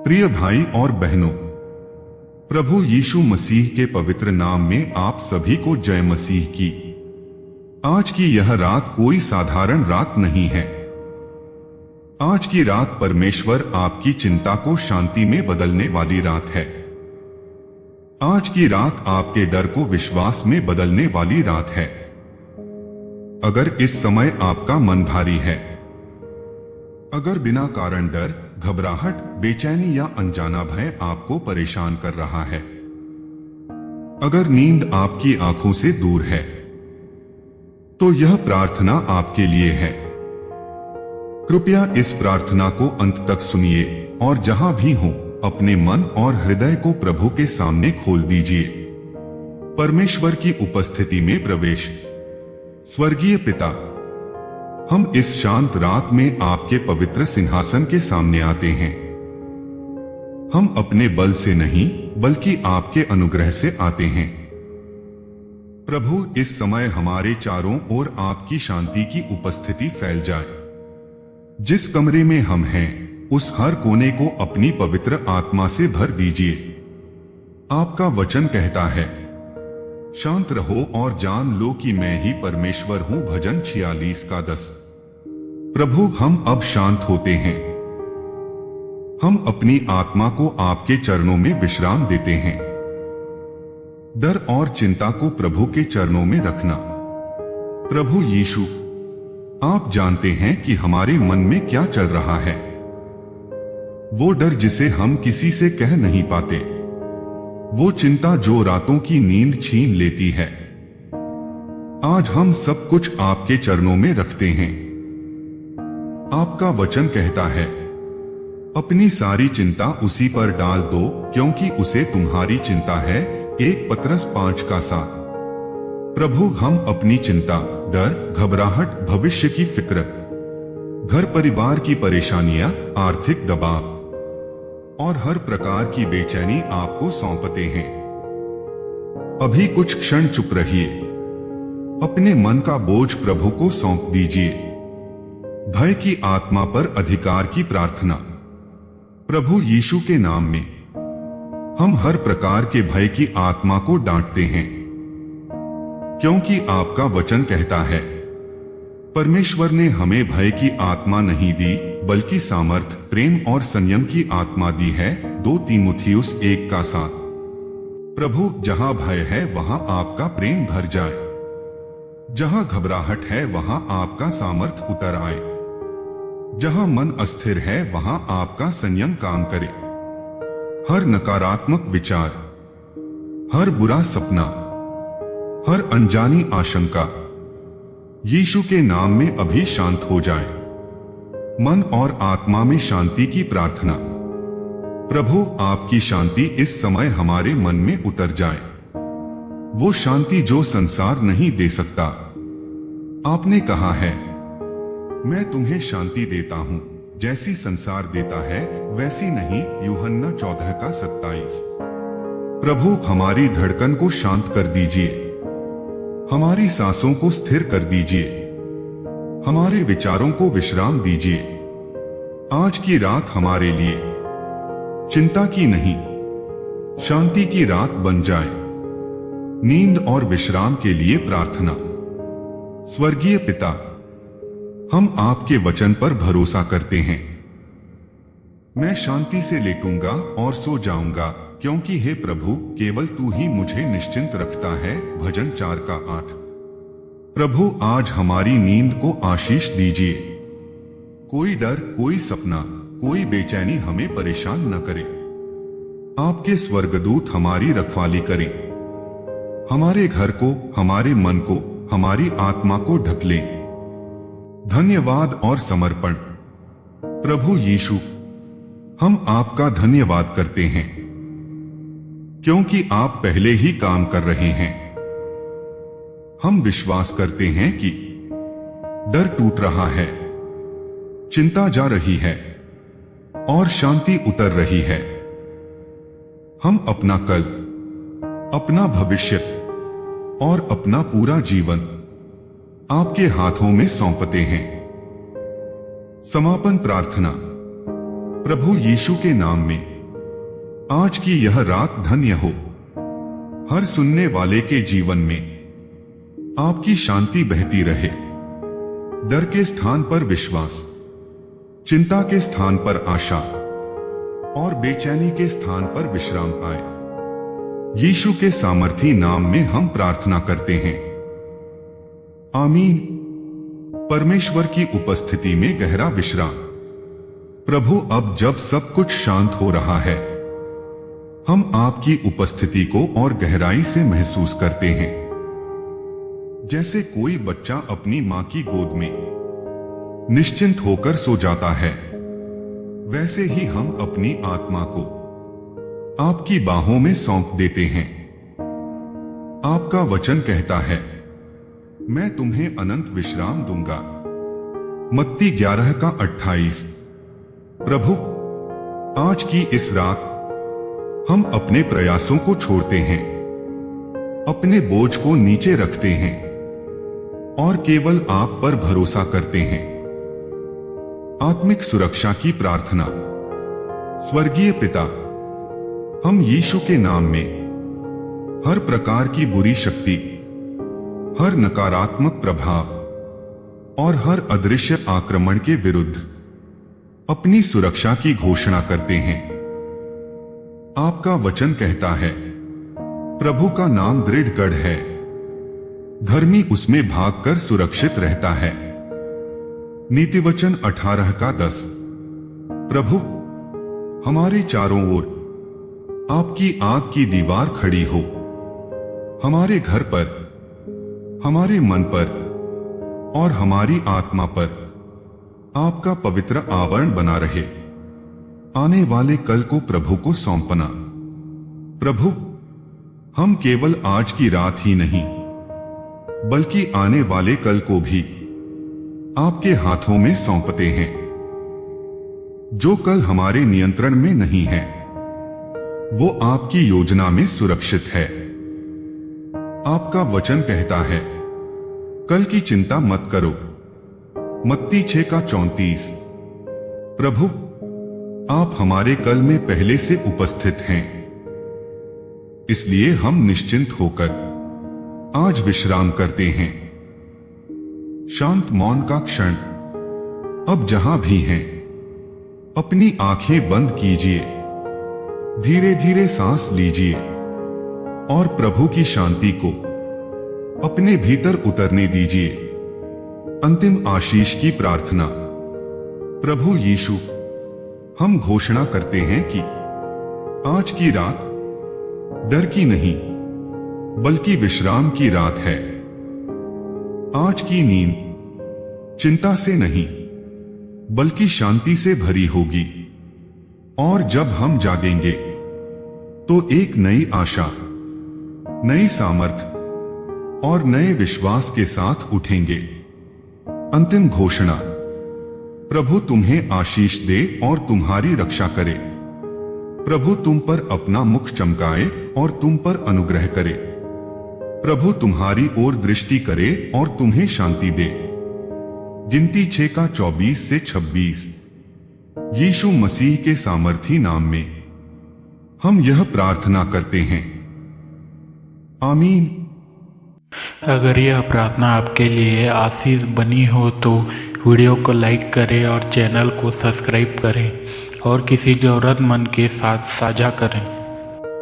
प्रिय भाई और बहनों, प्रभु यीशु मसीह के पवित्र नाम में आप सभी को जय मसीह की। आज की यह रात कोई साधारण रात नहीं है। आज की रात परमेश्वर आपकी चिंता को शांति में बदलने वाली रात है। आज की रात आपके डर को विश्वास में बदलने वाली रात है। अगर इस समय आपका मन भारी है, अगर बिना कारण डर, घबराहट, बेचैनी या अनजाना भय आपको परेशान कर रहा है, अगर नींद आपकी आंखों से दूर है, तो यह प्रार्थना आपके लिए है। कृपया इस प्रार्थना को अंत तक सुनिए और जहां भी हो अपने मन और हृदय को प्रभु के सामने खोल दीजिए। परमेश्वर की उपस्थिति में प्रवेश। स्वर्गीय पिता, हम इस शांत रात में आपके पवित्र सिंहासन के सामने आते हैं। हम अपने बल से नहीं बल्कि आपके अनुग्रह से आते हैं। प्रभु, इस समय हमारे चारों ओर आपकी शांति की उपस्थिति फैल जाए। जिस कमरे में हम हैं, उस हर कोने को अपनी पवित्र आत्मा से भर दीजिए। आपका वचन कहता है, शांत रहो और जान लो कि मैं ही परमेश्वर हूं। भजन 46:10। प्रभु, हम अब शांत होते हैं। हम अपनी आत्मा को आपके चरणों में विश्राम देते हैं। डर और चिंता को प्रभु के चरणों में रखना। प्रभु यीशु, आप जानते हैं कि हमारे मन में क्या चल रहा है। वो डर जिसे हम किसी से कह नहीं पाते, वो चिंता जो रातों की नींद छीन लेती है। आज हम सब कुछ आपके चरणों में रखते हैं। आपका वचन कहता है, अपनी सारी चिंता उसी पर डाल दो क्योंकि उसे तुम्हारी चिंता है। 1 पतरस 5:7। प्रभु, हम अपनी चिंता, डर, घबराहट, भविष्य की फिक्र, घर परिवार की परेशानियां, आर्थिक दबाव और हर प्रकार की बेचैनी आपको सौंपते हैं। अभी कुछ क्षण चुप रहिए। अपने मन का बोझ प्रभु को सौंप दीजिए। भय की आत्मा पर अधिकार की प्रार्थना। प्रभु यीशु के नाम में हम हर प्रकार के भय की आत्मा को डांटते हैं, क्योंकि आपका वचन कहता है, परमेश्वर ने हमें भय की आत्मा नहीं दी बल्कि सामर्थ, प्रेम और संयम की आत्मा दी है। 2 तीमुथियुस 1:7। प्रभु, जहां भय है वहां आपका प्रेम भर जाए। जहां घबराहट है वहां आपका सामर्थ उतर आए। जहां मन अस्थिर है वहां आपका संयम काम करे। हर नकारात्मक विचार, हर बुरा सपना, हर अनजानी आशंका यीशु के नाम में अभी शांत हो जाए। मन और आत्मा में शांति की प्रार्थना। प्रभु, आपकी शांति इस समय हमारे मन में उतर जाए। वो शांति जो संसार नहीं दे सकता। आपने कहा है, मैं तुम्हें शांति देता हूं, जैसी संसार देता है वैसी नहीं। यूहन्ना 14:27। प्रभु, हमारी धड़कन को शांत कर दीजिए। हमारी सांसों को स्थिर कर दीजिए। हमारे विचारों को विश्राम दीजिए। आज की रात हमारे लिए चिंता की नहीं, शांति की रात बन जाए। नींद और विश्राम के लिए प्रार्थना। स्वर्गीय पिता, हम आपके वचन पर भरोसा करते हैं। मैं शांति से लेटूंगा और सो जाऊंगा, क्योंकि हे प्रभु, केवल तू ही मुझे निश्चिंत रखता है। भजन 4:8। प्रभु, आज हमारी नींद को आशीष दीजिए। कोई डर, कोई सपना, कोई बेचैनी हमें परेशान न करे। आपके स्वर्गदूत हमारी रखवाली करें। हमारे घर को, हमारे मन को, हमारी आत्मा को ढक लें। धन्यवाद और समर्पण। प्रभु यीशु, हम आपका धन्यवाद करते हैं, क्योंकि आप पहले ही काम कर रहे हैं। हम विश्वास करते हैं कि डर टूट रहा है, चिंता जा रही है और शांति उतर रही है। हम अपना कल, अपना भविष्य और अपना पूरा जीवन आपके हाथों में सौंपते हैं। समापन प्रार्थना। प्रभु यीशु के नाम में आज की यह रात धन्य हो। हर सुनने वाले के जीवन में आपकी शांति बहती रहे। डर के स्थान पर विश्वास, चिंता के स्थान पर आशा और बेचैनी के स्थान पर विश्राम पाए। यीशु के सामर्थी नाम में हम प्रार्थना करते हैं, आमीन। परमेश्वर की उपस्थिति में गहरा विश्राम। प्रभु, अब जब सब कुछ शांत हो रहा है, हम आपकी उपस्थिति को और गहराई से महसूस करते हैं। जैसे कोई बच्चा अपनी मां की गोद में निश्चिंत होकर सो जाता है, वैसे ही हम अपनी आत्मा को आपकी बाहों में सौंप देते हैं। आपका वचन कहता है, मैं तुम्हें अनंत विश्राम दूंगा। मत्ती 11:28। प्रभु, आज की इस रात हम अपने प्रयासों को छोड़ते हैं, अपने बोझ को नीचे रखते हैं और केवल आप पर भरोसा करते हैं। आत्मिक सुरक्षा की प्रार्थना। स्वर्गीय पिता, हम यीशु के नाम में हर प्रकार की बुरी शक्ति, हर नकारात्मक प्रभाव और हर अदृश्य आक्रमण के विरुद्ध अपनी सुरक्षा की घोषणा करते हैं। आपका वचन कहता है, प्रभु का नाम दृढ़ गढ़ है, धर्मी उसमें भागकर सुरक्षित रहता है। नीतिवचन 18:10। प्रभु, हमारे चारों ओर आपकी आग की दीवार खड़ी हो। हमारे घर पर, हमारे मन पर और हमारी आत्मा पर आपका पवित्र आवरण बना रहे। आने वाले कल को प्रभु को सौंपना। प्रभु, हम केवल आज की रात ही नहीं, बल्कि आने वाले कल को भी आपके हाथों में सौंपते हैं। जो कल हमारे नियंत्रण में नहीं है, वो आपकी योजना में सुरक्षित है। आपका वचन कहता है, कल की चिंता मत करो। मत्ती 6:34। प्रभु, आप हमारे कल में पहले से उपस्थित हैं, इसलिए हम निश्चिंत होकर आज विश्राम करते हैं। शांत मौन का क्षण। अब जहां भी हैं, अपनी आंखें बंद कीजिए, धीरे धीरे सांस लीजिए और प्रभु की शांति को अपने भीतर उतरने दीजिए। अंतिम आशीष की प्रार्थना। प्रभु यीशु, हम घोषणा करते हैं कि आज की रात डर की नहीं, बल्कि विश्राम की रात है। आज की नींद चिंता से नहीं, बल्कि शांति से भरी होगी। और जब हम जागेंगे, तो एक नई आशा, नई सामर्थ और नए विश्वास के साथ उठेंगे। अंतिम घोषणा। प्रभु तुम्हें आशीष दे और तुम्हारी रक्षा करे। प्रभु तुम पर अपना मुख चमकाए और तुम पर अनुग्रह करे। प्रभु तुम्हारी ओर दृष्टि करे और तुम्हें शांति दे। गिनती 6:24 से 26। यीशु मसीह के सामर्थी नाम में हम यह प्रार्थना करते हैं, आमीन। अगर यह प्रार्थना आपके लिए आशीष बनी हो तो वीडियो को लाइक करें और चैनल को सब्सक्राइब करें और किसी जरूरतमंद के साथ साझा करें।